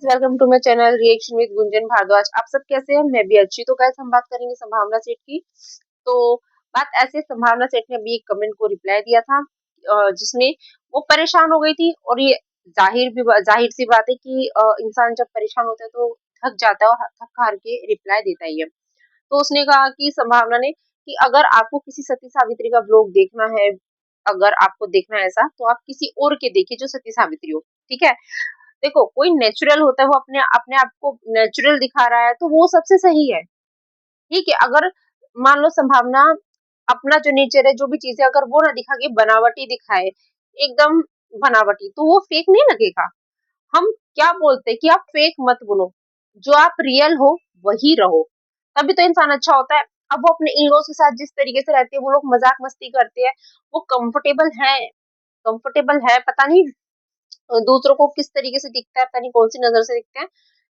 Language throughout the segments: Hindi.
Welcome to my channel reaction with Gunjan Bhardwaj. आप सब कैसे हैं? मैं भी अच्छी। तो गाइस हम बात करेंगे संभावना सेठ की। तो बात ऐसे, संभावना सेठ ने अभी एक कमेंट को रिप्लाई दिया था जिसमें वो परेशान हो गई थी। और ये जाहिर सी बात है कि इंसान जब परेशान होता है तो थक जाता है और थक हार के रिप्लाई देता ही है। तो उसने कहा कि संभावना ने कि अगर आपको किसी सती सावित्री का व्लॉग देखना है, अगर आपको देखना है ऐसा, तो आप किसी और के देखिए जो सती सावित्री हो। ठीक है, देखो कोई नेचुरल होता है, वो अपने अपने आप को नेचुरल दिखा रहा है तो वो सबसे सही है। ठीक है, अगर मान लो संभावना अपना जो नेचर है, जो भी चीजें अगर वो ना दिखा के बनावटी दिखाए, एकदम बनावटी, तो वो फेक नहीं लगेगा। हम क्या बोलते हैं कि आप फेक मत बोलो, जो आप रियल हो वही रहो, तभी तो इंसान अच्छा होता है। अब वो अपने इन लॉज के साथ जिस तरीके से रहते हैं, वो लोग मजाक मस्ती करते हैं, वो कंफर्टेबल है, पता नहीं दूसरों को किस तरीके से दिखता है, पता नहीं कौन सी नजर से दिखते हैं।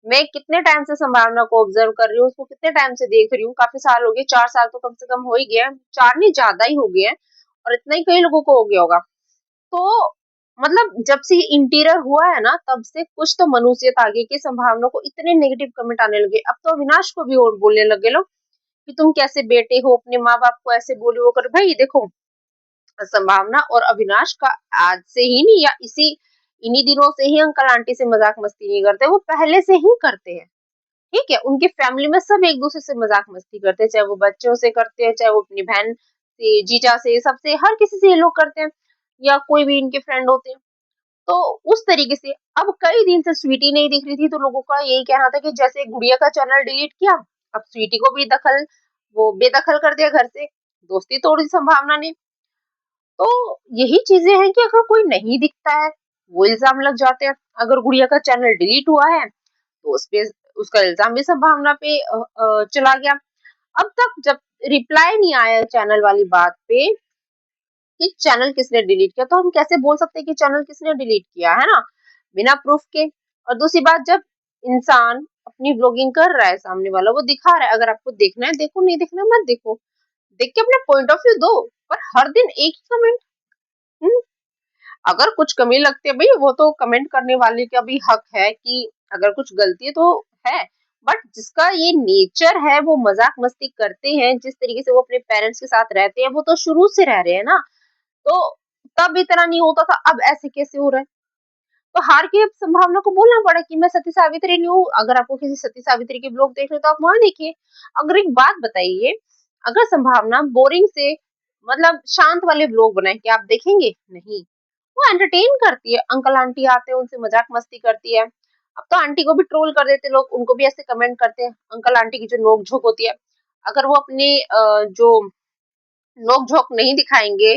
मैं कितने टाइम से संभावना को ऑब्जर्व कर रही हूँ, उसको कितने टाइम से देख रही हूँ, काफी साल हो गए, 4 साल तो कम से कम हो ही गया, 4 नहीं ज्यादा ही हो गए हैं। और इतना ही कई लोगों को हो गया होगा। तो मतलब जब से ये इंटीरियर हुआ है ना, तब से कुछ तो मनुष्यता आ गई कि संभावना को इतने नेगेटिव कमेंट आने लगे। अब तो अविनाश को भी और बोलने लगे लोग कि तुम कैसे बेटे हो, अपने माँ बाप को ऐसे बोले वो कर। भाई देखो, संभावना और अविनाश का आज से ही नहीं, या इन्हीं दिनों से ही अंकल आंटी से मजाक मस्ती नहीं करते, वो पहले से ही करते हैं। ठीक है, उनकी फैमिली में सब एक दूसरे से मजाक मस्ती करते हैं, चाहे वो बच्चों से करते हैं, चाहे वो अपनी बहन से, जीजा से, सबसे, हर किसी से ये लोग करते हैं, या कोई भी इनके फ्रेंड होते हैं। तो उस तरीके से अब कई दिन से स्वीटी नहीं दिख रही थी, तो लोगों का यही कहना था कि जैसे गुड़िया का चैनल डिलीट किया, अब स्वीटी को भी वो बेदखल कर दिया घर से, दोस्ती तोड़ी संभावना ने। तो यही चीजें हैं कि अगर कोई नहीं दिखता है, वो इल्जाम लग जाते हैं। अगर गुड़िया का चैनल डिलीट हुआ है तो उस पे उसका इल्जाम भी संभावना पे चला गया। अब तक जब रिप्लाई नहीं आया चैनल वाली बात पे कि चैनल किसने डिलीट किया, तो हम कैसे बोल सकते हैं कि चैनल किसने डिलीट किया, है ना, बिना प्रूफ के। और दूसरी बात, जब इंसान अपनी ब्लॉगिंग कर रहा है, सामने वाला वो दिखा रहा है, अगर आपको देखना है देखो, नहीं देखना है मत देखो, देख के अपने पॉइंट ऑफ व्यू दो। पर हर दिन एक ही कमेंट। अगर कुछ कमी लगती है भाई, वो तो कमेंट करने वाले का भी हक है कि अगर कुछ गलती है तो है। बट जिसका ये नेचर है, वो मजाक मस्ती करते हैं, जिस तरीके से वो अपने पेरेंट्स के साथ रहते हैं, वो तो शुरू से रह रहे हैं ना। तो तब इतना नहीं होता था, अब ऐसे कैसे हो रहा है? तो हार की अब संभावना को बोलना पड़ा कि मैं सती सावित्री नहीं हूँ। अगर आपको किसी सती सावित्री के ब्लॉग देखने तो आप वहां देखिए। अगर एक बात बताइए, अगर संभावना बोरिंग से, मतलब शांत वाले ब्लॉग बनाए, क्या आप देखेंगे? नहीं। वो एंटरटेन करती है, अंकल आंटी आते हैं, उनसे मजाक मस्ती करती है। अब तो आंटी को भी ट्रोल कर देते लोग, उनको भी ऐसे कमेंट करते हैं, अंकल आंटी की जो नोक झोंक होती है। अगर वो अपने जो नोक झोंक नहीं दिखाएंगे,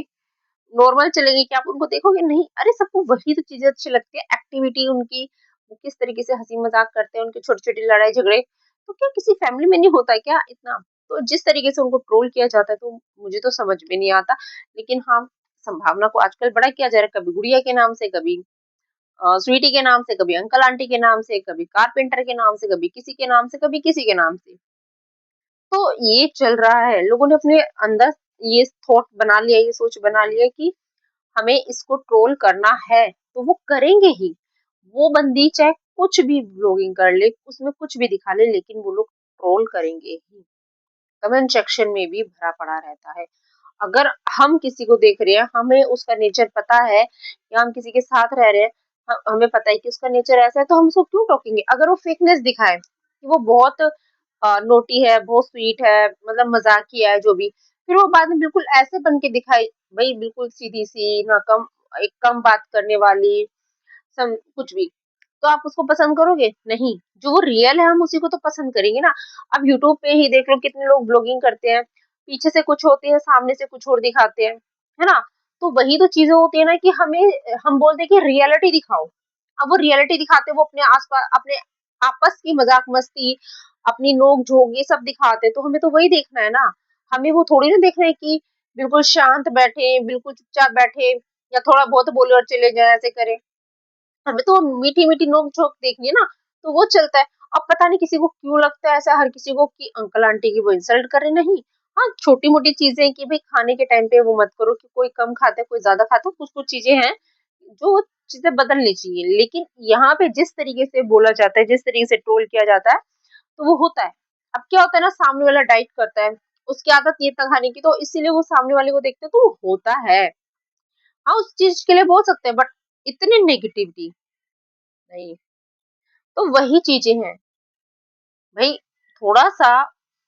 नॉर्मल चलेंगे, क्या आप उनको देखोगे? नहीं। अरे सबको वही तो चीजें अच्छी लगती है, एक्टिविटी उनकी, वो किस तरीके से हंसी मजाक करते हैं, उनके छोटे छोटे लड़ाई झगड़े। तो क्या किसी फैमिली में नहीं होता है क्या इतना? तो जिस तरीके से उनको ट्रोल किया जाता है, तो मुझे तो समझ में नहीं आता। लेकिन हाँ, संभावना को आजकल बड़ा किया जा रहा है, कभी गुड़िया के नाम से, कभी स्वीटी के नाम से, कभी अंकल आंटी के नाम से, कभी कारपेंटर के नाम से, कभी किसी के नाम से, कभी किसी के नाम से। तो ये चल रहा है, लोगों ने अपने अंदर ये थॉट बना लिया, ये सोच बना लिया कि हमें इसको ट्रोल करना है, तो वो करेंगे ही। वो बंदी चाहे कुछ भी ब्लॉगिंग कर ले, उसमें कुछ भी दिखा ले, लेकिन वो लोग ट्रोल करेंगे ही। कमेंट सेक्शन में भी भरा पड़ा रहता है। अगर हम किसी को देख रहे हैं, हमें उसका नेचर पता है, या हम किसी के साथ रह रहे हैं, हमें पता है कि उसका नेचर ऐसा है, तो हम उसको क्यों टोकेंगे? अगर वो फेकनेस दिखाए कि वो बहुत नोटी है, बहुत स्वीट है, मतलब मजाकिया है, जो भी, फिर वो बाद में बिल्कुल ऐसे बन के दिखाई, भाई बिल्कुल सीधी सी ना, कम एक कम बात करने वाली, कुछ भी, तो आप उसको पसंद करोगे? नहीं। जो वो रियल है, हम उसी को तो पसंद करेंगे ना। अब यूट्यूब पे ही देख लो, कितने लोग ब्लॉगिंग करते हैं, पीछे से कुछ होते हैं, सामने से कुछ और दिखाते हैं, है ना। तो वही तो चीजें होती है ना कि हम बोलते हैं कि रियलिटी दिखाओ। अब वो रियलिटी दिखाते हैं, वो अपने आसपास, अपने आपस की मजाक मस्ती, अपनी नोक झोंक, ये सब दिखाते हैं, तो हमें तो वही देखना है ना। हमें वो थोड़ी ना देखना है कि बिल्कुल शांत बैठे, बिल्कुल चुपचाप बैठे, या थोड़ा बहुत बोले और चले जाए, ऐसे करें। हमें तो मीठी-मीठी नोक-झोंक देखनी है ना, तो वो चलता है। अब पता नहीं किसी को क्यों लगता है ऐसा, हर किसी को, कि अंकल आंटी की वो इंसल्ट कर रहे, नहीं। हाँ, छोटी-मोटी चीजें कि भाई खाने के टाइम पे वो मत करो, कि कोई कम खाता है, कोई ज्यादा खाता है, कुछ-कुछ चीजें हैं जो चीजें बदलनी चाहिए, लेकिन यहाँ पे जिस तरीके से बोला जाता है, जिस तरीके से ट्रोल किया जाता है, तो वो होता है। अब क्या होता है ना, सामने वाला डाइट करता है, उसकी आदत ये इतना खाने की, तो इसीलिए वो सामने वाले को देखते हैं, तो वो होता है। हाँ, उस चीज के लिए बोल सकते हैं, बट इतनी नेगेटिविटी नहीं। तो वही चीजें हैं भाई, थोड़ा सा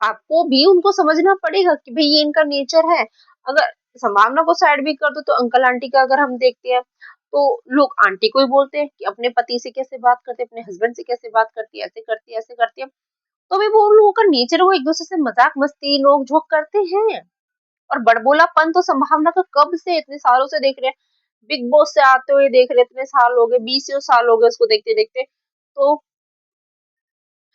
आपको भी उनको समझना पड़ेगा कि भाई ये इनका नेचर है। अगर संभावना को साइड भी कर दो, तो अंकल आंटी का अगर हम देखते हैं, तो लोग आंटी को ही बोलते हैं कि अपने पति से कैसे बात करते हैं, अपने हस्बैंड से कैसे बात करती है, ऐसे करती है, ऐसे करती है। तो भाई वो उन लोगों का नेचर है, वो एक दूसरे से मजाक मस्ती नोक झोंक करते हैं। और बड़बोलापन तो संभावना का कब से इतने सालों से देख रहे हैं, बिग बॉस से आते हुए देख रहे हैं, इतने साल हो गए, 20 साल हो गए उसको देखते देखते। तो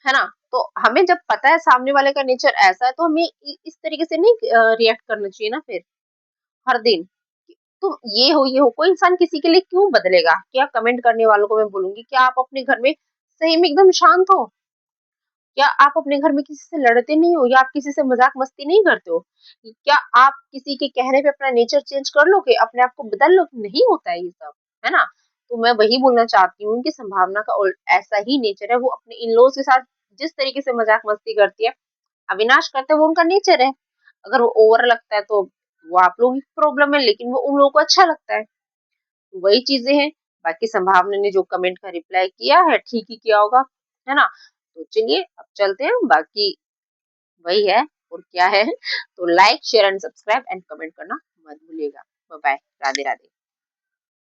है ना, तो हमें जब पता है सामने वाले का नेचर ऐसा है, तो हमें इस तरीके से नहीं रिएक्ट करना चाहिए ना फिर हर दिन। तुम ये हो, कोई इंसान किसी के लिए क्यों बदलेगा? क्या कमेंट करने वालों को मैं बोलूंगी, क्या आप अपने घर में सही में एकदम शांत हो? क्या आप अपने घर में किसी से लड़ते नहीं हो, या आप किसी से मजाक मस्ती नहीं करते हो? क्या आप किसी के कहने पे अपना नेचर चेंज कर लोगे, अपने आप को बदल लो? नहीं होता है ये सब, है ना। तो मैं वही बोलना चाहती हूँ कि संभावना का ऐसा ही नेचर है, वो अपने इन लॉज के साथ जिस तरीके से मजाक मस्ती करती है, अविनाश करते हैं, वो उनका नेचर है। अगर वो ओवर लगता है, तो वो आप लोगों की प्रॉब्लम है, लेकिन वो उन लोगों को अच्छा लगता है। तो वही चीजें हैं। बाकी संभावना ने जो कमेंट का रिप्लाई किया है, ठीक ही किया होगा, है ना। तो चलिए अब चलते हैं, बाकी वही है और क्या है। तो like share and subscribe and comment करना मत भूलिएगा। Bye bye, Radhe Radhe.